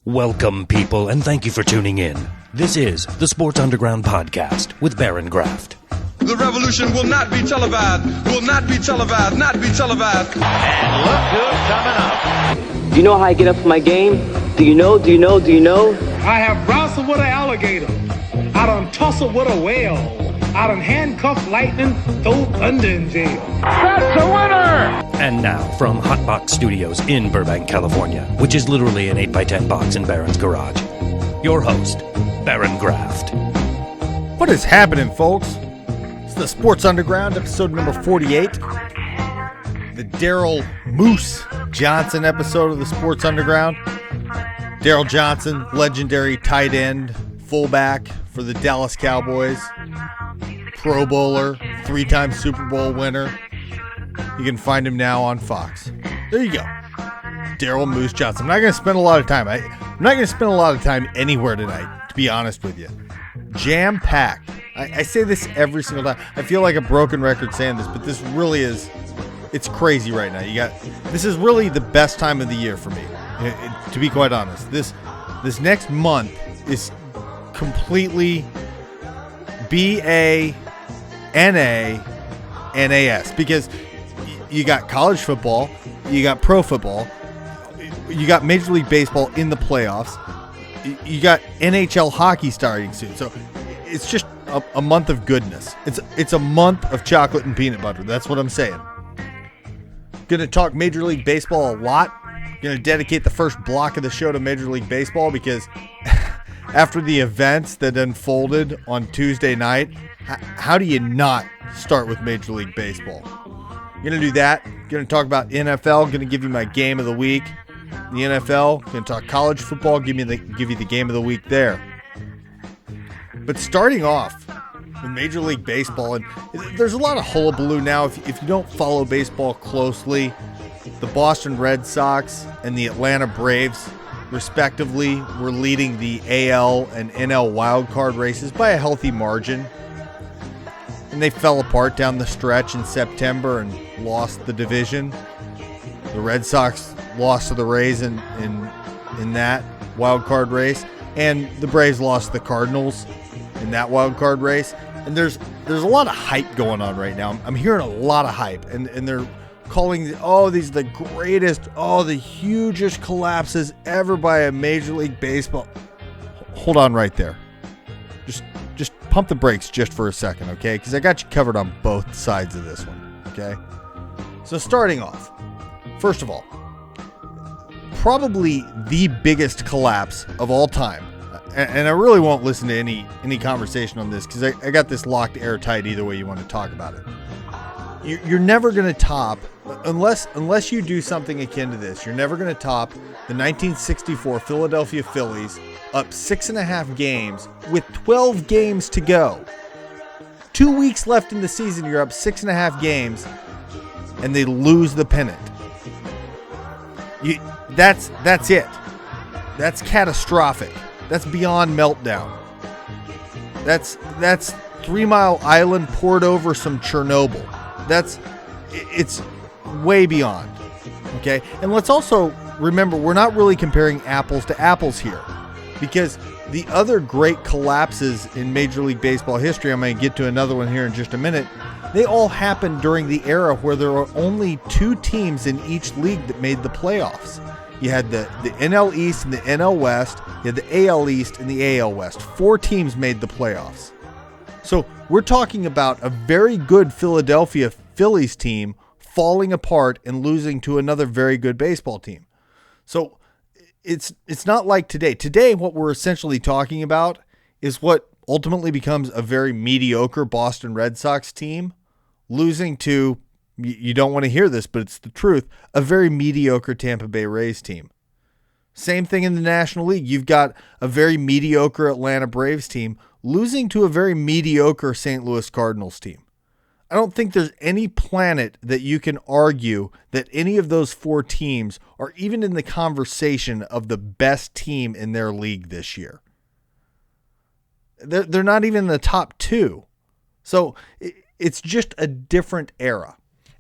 Welcome, people, and thank you for tuning in. This is the Sports Underground Podcast with Baron Graft. The revolution will not be televised, will not be televised, not be televised. And look who's coming up. Do you know how I get up for my game? Do you know? I have wrestled with an alligator. I done tussled with a whale. I done handcuffed lightning, throw thunder in jail. That's a winner! And now, from Hotbox Studios in Burbank, California, which is literally an 8x10 box in Baron's garage, your host, Baron Graft. What is happening, folks? It's the Sports Underground, episode number 48. The Daryl Moose Johnson episode of the Sports Underground. Daryl Johnson, legendary tight end, fullback for the Dallas Cowboys, Pro Bowler, 3-time Super Bowl winner. You can find him now on Fox. There you go. Daryl Moose Johnson. I'm not going to spend a lot of time. I'm not going to spend a lot of time anywhere tonight, to be honest with you. Jam-packed. I say this every single time. I feel like a broken record saying this, but this really is, it's crazy right now. This is really the best time of the year for me, to be quite honest. This next month is completely BANANAS, because you got college football, you got pro football, you got Major League Baseball in the playoffs, you got NHL hockey starting soon. So it's just a month of goodness. It's a month of chocolate and peanut butter. That's what I'm saying. Gonna talk Major League Baseball a lot. Gonna dedicate the first block of the show to Major League Baseball because after the events that unfolded on Tuesday night, how do you not start with Major League Baseball? Gonna do that. Gonna talk about NFL. Gonna give you my game of the week. The NFL. Gonna talk college football. Give you the game of the week there. But starting off with Major League Baseball, and there's a lot of hullabaloo now. If you don't follow baseball closely, the Boston Red Sox and the Atlanta Braves, respectively, were leading the AL and NL wildcard races by a healthy margin. And they fell apart down the stretch in September and lost the division. The Red Sox lost to the Rays in that wildcard race, and the Braves lost to the Cardinals in that wildcard race. And there's a lot of hype going on right now. I'm hearing a lot of hype, and they're calling these are the greatest, the hugest collapses ever by a Major League Baseball. Hold on right there. Just pump the brakes just for a second, okay? Because I got you covered on both sides of this one, okay? So starting off, first of all, probably the biggest collapse of all time, and I really won't listen to any conversation on this because I got this locked airtight either way you want to talk about it. You're never going to top, unless you do something akin to this, you're never going to top the 1964 Philadelphia Phillies up 6.5 games with 12 games to go. 2 weeks left in the season, you're up 6.5 games, and they lose the pennant. That's it. That's catastrophic. That's beyond meltdown. That's 3 Mile Island poured over some Chernobyl. It's way beyond. Okay? And let's also remember, we're not really comparing apples to apples here, because the other great collapses in Major League Baseball history, I'm going to get to another one here in just a minute, they all happened during the era where there were only 2 teams in each league that made the playoffs. You had the NL East and the NL West. You had the AL East and the AL West. 4 teams made the playoffs. So we're talking about a very good Philadelphia Phillies team falling apart and losing to another very good baseball team. So it's not like today. Today, what we're essentially talking about is what ultimately becomes a very mediocre Boston Red Sox team losing to, you don't want to hear this, but it's the truth, a very mediocre Tampa Bay Rays team. Same thing in the National League. You've got a very mediocre Atlanta Braves team losing to a very mediocre St. Louis Cardinals team. I don't think there's any planet that you can argue that any of those 4 teams are even in the conversation of the best team in their league this year. They're not even in the top 2. So it's just a different era.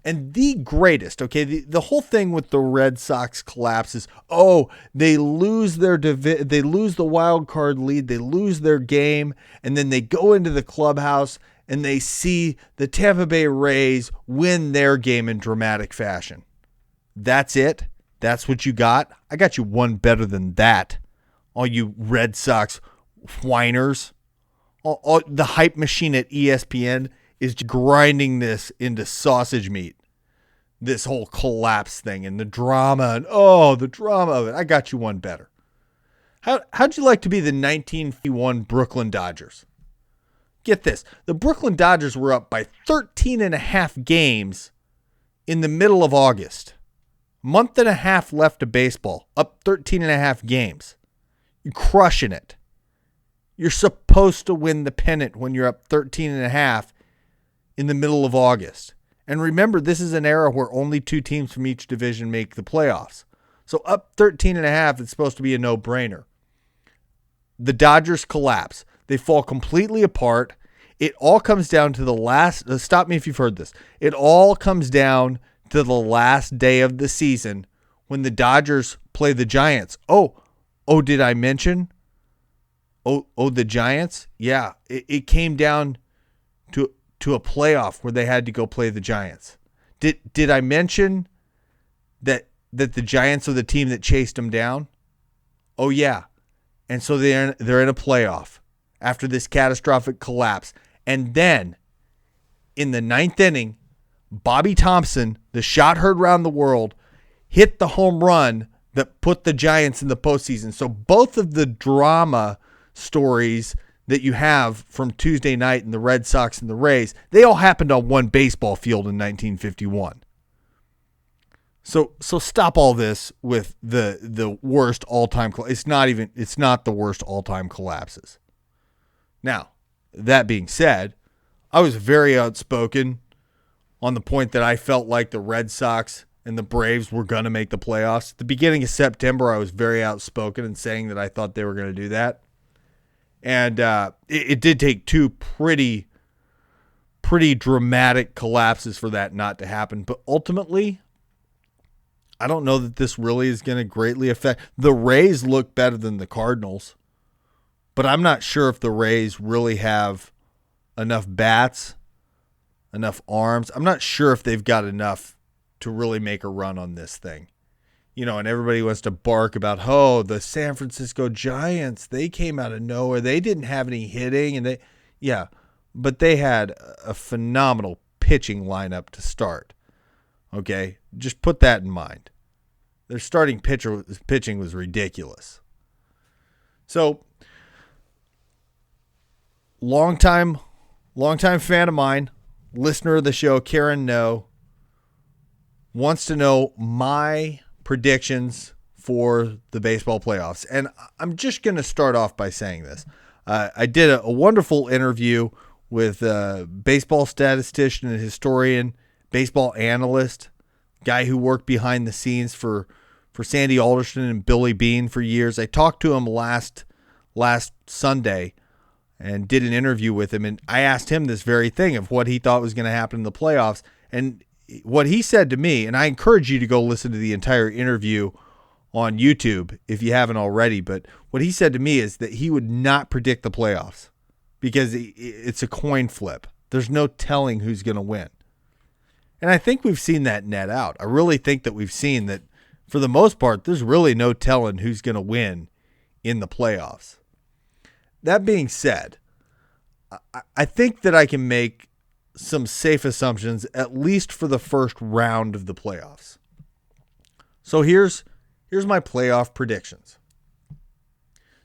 And the greatest, okay, the whole thing with the Red Sox collapse is, they lose they lose the wild card lead, they lose their game, and then they go into the clubhouse and they see the Tampa Bay Rays win their game in dramatic fashion. That's it? That's what you got? I got you one better than that. All you Red Sox whiners. All the hype machine at ESPN is grinding this into sausage meat. This whole collapse thing and the drama and the drama of it. I got you one better. How'd you like to be the 1951 Brooklyn Dodgers? Get this. The Brooklyn Dodgers were up by 13 and a half games in the middle of August. Month and a half left of baseball. Up 13 and a half games. You're crushing it. You're supposed to win the pennant when you're up 13 and a half in the middle of August. And remember, this is an era where only 2 teams from each division make the playoffs. So up 13 and a half, it's supposed to be a no-brainer. The Dodgers collapse. They fall completely apart. It all comes down to the last, stop me if you've heard this. It all comes down to the last day of the season when the Dodgers play the Giants. Did I mention? The Giants? Yeah, it came down to a playoff where they had to go play the Giants. Did I mention that the Giants are the team that chased them down? Oh yeah. And so they're in a playoff after this catastrophic collapse. And then in the 9th inning, Bobby Thompson, the shot heard around the world, hit the home run that put the Giants in the postseason. So both of the drama stories that you have from Tuesday night in the Red Sox and the Rays, they all happened on one baseball field in 1951. So stop all this with the worst all-time. It's not the worst all-time collapses. Now, that being said, I was very outspoken on the point that I felt like the Red Sox and the Braves were going to make the playoffs. At the beginning of September, I was very outspoken in saying that I thought they were going to do that. And it did take 2 pretty dramatic collapses for that not to happen. But ultimately, I don't know that this really is going to greatly affect. The Rays look better than the Cardinals, but I'm not sure if the Rays really have enough bats, enough arms. I'm not sure if they've got enough to really make a run on this thing. And everybody wants to bark about, the San Francisco Giants, they came out of nowhere. They didn't have any hitting, but they had a phenomenal pitching lineup to start. Okay, just put that in mind. Their starting pitching was ridiculous. So, longtime fan of mine, listener of the show, Karen No, wants to know my predictions for the baseball playoffs. And I'm just going to start off by saying this. I did a wonderful interview with a baseball statistician and historian, baseball analyst, guy who worked behind the scenes for Sandy Alderson and Billy Beane for years. I talked to him last Sunday and did an interview with him, and I asked him this very thing of what he thought was going to happen in the playoffs. And what he said to me, and I encourage you to go listen to the entire interview on YouTube if you haven't already, but what he said to me is that he would not predict the playoffs because it's a coin flip. There's no telling who's going to win. And I think we've seen that net out. I really think that we've seen that for the most part, there's really no telling who's going to win in the playoffs. That being said, I think that I can make some safe assumptions, at least for the first round of the playoffs. So here's my playoff predictions.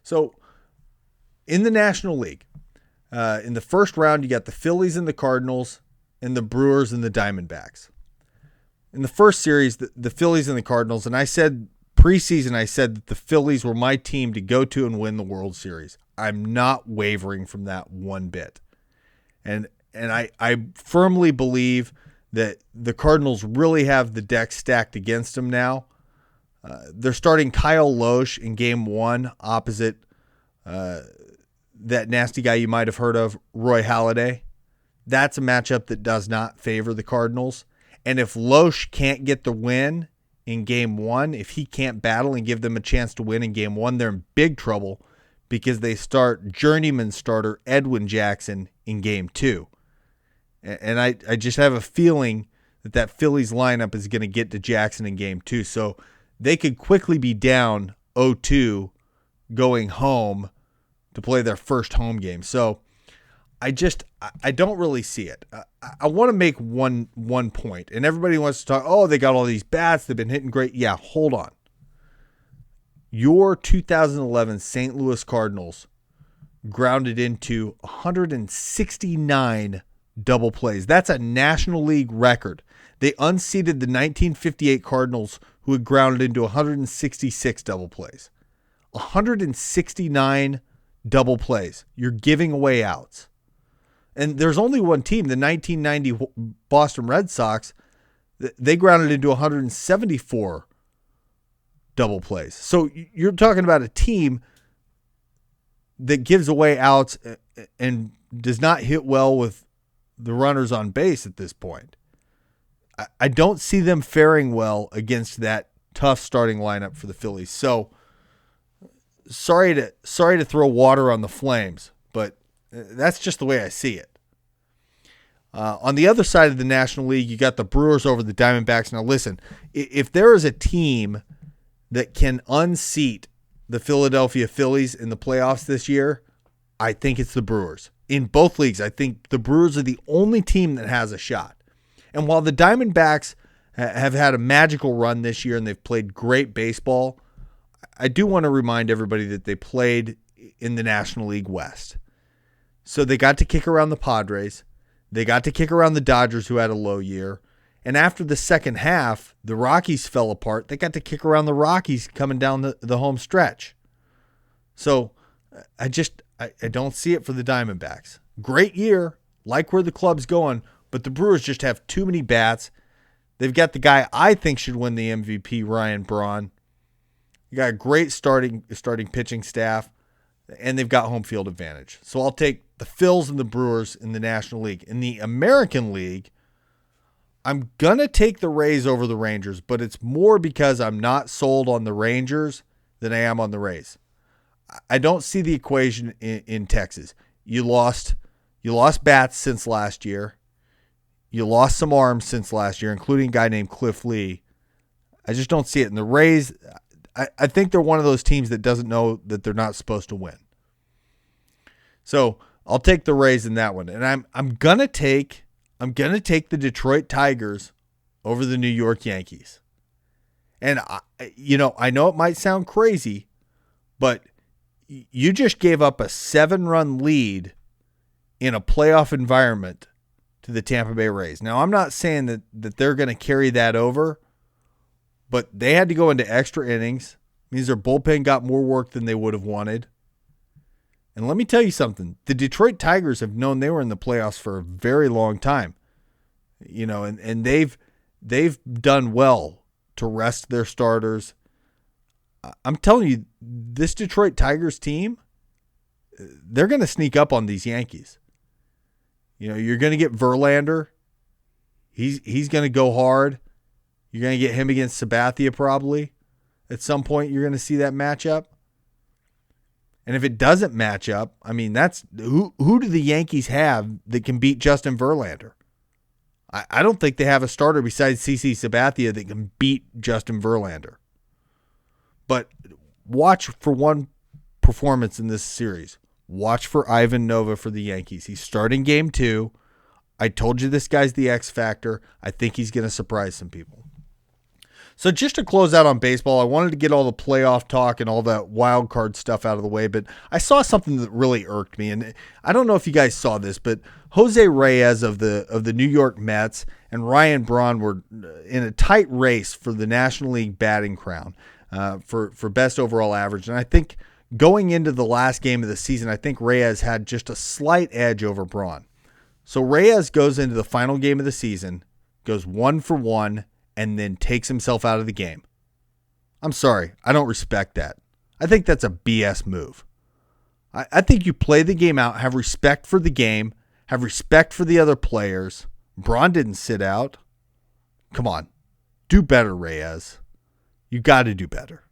So in the National League, in the first round, you got the Phillies and the Cardinals and the Brewers and the Diamondbacks. In the first series, the Phillies and the Cardinals, and I said preseason, I said that the Phillies were my team to go to and win the World Series. I'm not wavering from that one bit. And I firmly believe that the Cardinals really have the deck stacked against them now. They're starting Kyle Loesch in Game 1 opposite that nasty guy you might have heard of, Roy Halladay. That's a matchup that does not favor the Cardinals. And if Loesch can't get the win in game one, if he can't battle and give them a chance to win in game one, they're in big trouble because they start journeyman starter Edwin Jackson in game two. And I just have a feeling that Phillies lineup is going to get to Jackson in game two. So they could quickly be down 0-2 going home to play their first home game. So I don't really see it. I want to make one point, and everybody wants to talk, oh, they got all these bats, they've been hitting great. Yeah, hold on. Your 2011 St. Louis Cardinals grounded into 169 double plays. That's a National League record. They unseated the 1958 Cardinals, who had grounded into 166 double plays. 169 double plays. You're giving away outs. And there's only one team, the 1990 Boston Red Sox, they grounded into 174 double plays. So you're talking about a team that gives away outs and does not hit well with the runners on base at this point. I don't see them faring well against that tough starting lineup for the Phillies. So sorry to throw water on the flames, but that's just the way I see it. On the other side of the National League, you got the Brewers over the Diamondbacks. Now listen, if there is a team that can unseat the Philadelphia Phillies in the playoffs this year, I think it's the Brewers. In both leagues, I think the Brewers are the only team that has a shot. And while the Diamondbacks have had a magical run this year and they've played great baseball, I do want to remind everybody that they played in the National League West. So they got to kick around the Padres. They got to kick around the Dodgers, who had a low year. And after the second half, the Rockies fell apart. They got to kick around the Rockies coming down the home stretch. So I don't see it for the Diamondbacks. Great year, like where the club's going, but the Brewers just have too many bats. They've got the guy I think should win the MVP, Ryan Braun. You got a great starting pitching staff, and they've got home field advantage. So I'll take the Phils and the Brewers in the National League. In the American League, I'm going to take the Rays over the Rangers, but it's more because I'm not sold on the Rangers than I am on the Rays. I don't see the equation in Texas. You lost bats since last year. You lost some arms since last year, including a guy named Cliff Lee. I just don't see it. And the Rays, I think they're one of those teams that doesn't know that they're not supposed to win. So I'll take the Rays in that one. And I'm gonna take the Detroit Tigers over the New York Yankees. And I know it might sound crazy, but you just gave up a 7-run lead in a playoff environment to the Tampa Bay Rays. Now, I'm not saying that they're going to carry that over, but they had to go into extra innings. It means their bullpen got more work than they would have wanted. And let me tell you something. The Detroit Tigers have known they were in the playoffs for a very long time. And they've done well to rest their starters. I'm telling you, this Detroit Tigers team, they're going to sneak up on these Yankees. You're going to get Verlander. He's going to go hard. You're going to get him against Sabathia probably. At some point, you're going to see that matchup. And if it doesn't match up, I mean, that's who do the Yankees have that can beat Justin Verlander? I don't think they have a starter besides CC Sabathia that can beat Justin Verlander. But watch for one performance in this series. Watch for Ivan Nova for the Yankees. He's starting game 2. I told you this guy's the X factor. I think he's going to surprise some people. So just to close out on baseball, I wanted to get all the playoff talk and all that wild card stuff out of the way, but I saw something that really irked me, and I don't know if you guys saw this, but Jose Reyes of the New York Mets and Ryan Braun were in a tight race for the National League batting crown for best overall average, and I think going into the last game of the season, I think Reyes had just a slight edge over Braun. So Reyes goes into the final game of the season, goes 1-for-1, and then takes himself out of the game. I'm sorry. I don't respect that. I think that's a BS move. I think you play the game out, have respect for the game, have respect for the other players. Braun didn't sit out. Come on. Do better, Reyes. You got to do better.